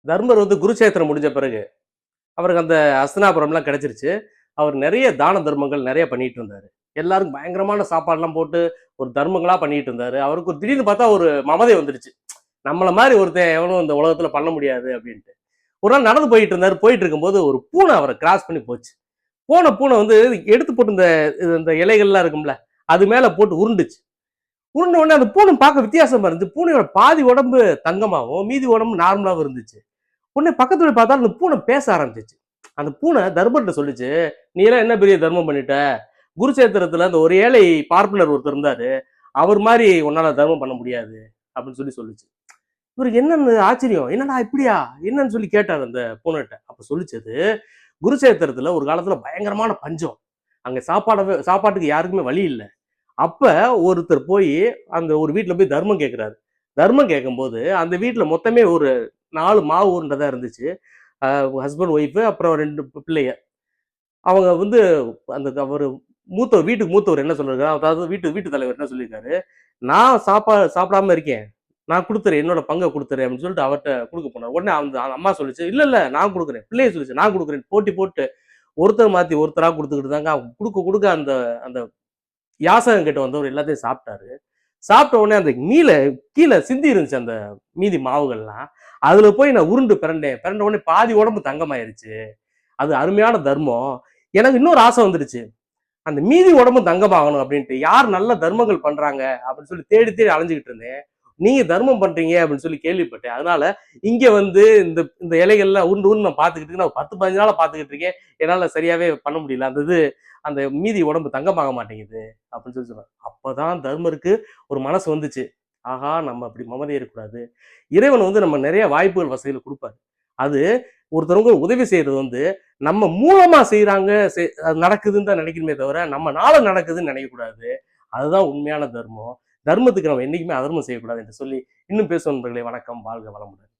தர்மர் வந்து குருச்சேத்திரம் முடிஞ்ச பிறகு அவருக்கு அந்த அஸ்தினாபுரம்லாம் கிடைச்சிருச்சு. அவர் நெறைய தான தர்மங்கள் நெறைய பண்ணிட்டு இருந்தாரு. எல்லாருக்கும் பயங்கரமான சாப்பாடுலாம் போட்டு ஒரு தர்மங்களா பண்ணிட்டு இருந்தாரு. அவருக்கு ஒரு திடீர்னு பார்த்தா ஒரு மமதை வந்துருச்சு. நம்மள மாரி ஒருத்தன் எவனும் இந்த உலகத்துல பண்ண முடியாது அப்டின்ட்டு. ஒரு நாள் நடந்து போயிட்டு இருந்தாரு. போயிட்டு இருக்கும்போது ஒரு பூனை அவர கிராஸ் பண்ணி போச்சு. போன பூனை வந்து எடுத்து போட்டு இந்த இலைகள்லாம் இருக்கும்ல, அது மேல போட்டு உருண்டுச்சு. உருண்ட உடனே அந்த பூனை பார்க்க வித்தியாசமா இருந்துச்சு. பூனையோட பாதி உடம்பு தங்கமாவும், மீதி உடம்பு நார்மலாவும் இருந்துச்சு. உடனே பக்கத்துல போய் பார்த்தா அந்த பூனை பேச ஆரம்பிச்சிச்சு. அந்த பூனை தர்மர்ட்ட சொல்லுச்சு, "நீ எல்லாம் என்ன பெரிய தர்மம் பண்ணிட்ட? குருச்சேத்திரத்துல அந்த ஒரு ஏழை பார்ப்பனர் ஒருத்தர் இருந்தாரு. அவர் மாரி உன்னால தர்மம் பண்ண முடியாது." அப்படின்னு சொல்லுச்சு. இவருக்கு என்னன்னு ஆச்சரியம். "என்னடா இப்படியா?" என்னன்னு சொல்லி கேட்டாரு அந்த பூனைட்ட. அப்ப சொல்லுச்சு அது, குருச்சேத்திரத்துல ஒரு காலத்துல பயங்கரமான பஞ்சம். அங்க சாப்பாட்டுக்கு யாருக்குமே வழி இல்ல. அப்ப ஒருத்தர் போய் அந்த ஒரு வீட்ல போய் தர்மம் கேட்கிறாரு. தர்மம் கேட்கும்போது, அந்த வீட்ல மொத்தமே ஒரு 4 மாவு உருண்டை தான் இருந்துச்சு. ஹஸ்பண்ட், ஒய்ஃப் அப்புறம் 2 பிள்ளைக. அவங்க வந்து அந்த அவரு வீட்டுக்கு மூத்தவர் என்ன சொல்லிருக்காரு, அதாவது வீட்டு தலைவர் என்ன சொல்லியிருக்காரு, "நான் சாப்பிடாம இருக்கேன். நான் குடுத்துறேன். என்னோட பங்க குடுத்துறேன்" அப்படின்னு சொல்லிட்டு அவர்ட்ட குடுக்க போனாரு. உடனே அந்த அம்மா சொல்லுச்சு, "இல்ல, இல்ல நான் குடுக்குறேன்." பிள்ளைய சொல்லுச்சு, "நான் குடுக்குறேன்." போட்டி போட்டு ஒருத்தர் மாத்தி ஒருத்தரா குடுத்துக்கிட்டு தாங்க குடுக்க குடுக்க அந்த அந்த யாசகம் கேட்டு வந்தவர் எல்லாத்தையும் சாப்பிட்டாரு. சாப்பிட்ட உடனே அந்த கீழ சிந்தி இருந்துச்சு அந்த மீதி மாவுகள்லாம். அதுல போய் நான் உருண்டு பெரண்டேன். பெரண்ட உடனே பாதி உடம்பு தங்கமாயிருச்சு. அது அருமையான தர்மம். எனக்கு இன்னொரு ஆசை வந்துருச்சு. அந்த மீதி உடம்பும் தங்கமாகணும் அப்படின்ட்டு. யார் நல்ல தர்மங்கள் பண்றாங்க அப்படின்னு சொல்லி தேடி தேடி அலைஞ்சுகிட்டு இருந்தேன். நீங்க தர்மம் பண்றீங்க அப்படின்னு சொல்லி கேள்விப்பட்டேன். அதனால இங்க வந்து இந்த இந்த இலைகள்லாம் உருண்டு உருண்டு நான் பார்த்துக்கிட்டு நான் 10, 15 நாளா பார்த்துக்கிட்டு இருக்கேன். என்னால சரியாவே பண்ண முடியல. அந்த மீதி உடம்பு தங்கமாக மாட்டேங்குது அப்படின்னு சொல்லி சொன்னார். அப்பதான் தர்மருக்கு ஒரு மனசு வந்துச்சு. ஆஹா! நம்ம அப்படி மமதை இருக்கக்கூடாது. இறைவன் வந்து நம்ம நிறைய வாய்ப்புகள், வசதிகள் குடுப்பாரு. அது ஒருத்தவங்க உதவி செய்யறது வந்து நம்ம மூலமா செய்றாங்க, அது நடக்குதுன்னு தான் நினைக்கணுமே தவிர, நம்மனால நடக்குதுன்னு நினைக்கக்கூடாது. அதுதான் உண்மையான தர்மம். தர்மத்துக்கு நம்ம என்னைக்குமே அதர்மம் செய்யக்கூடாது என்று சொல்லி, இன்னும் பேசுவோம் நண்பர்களே. வணக்கம். வாழ்க வளமுடன்.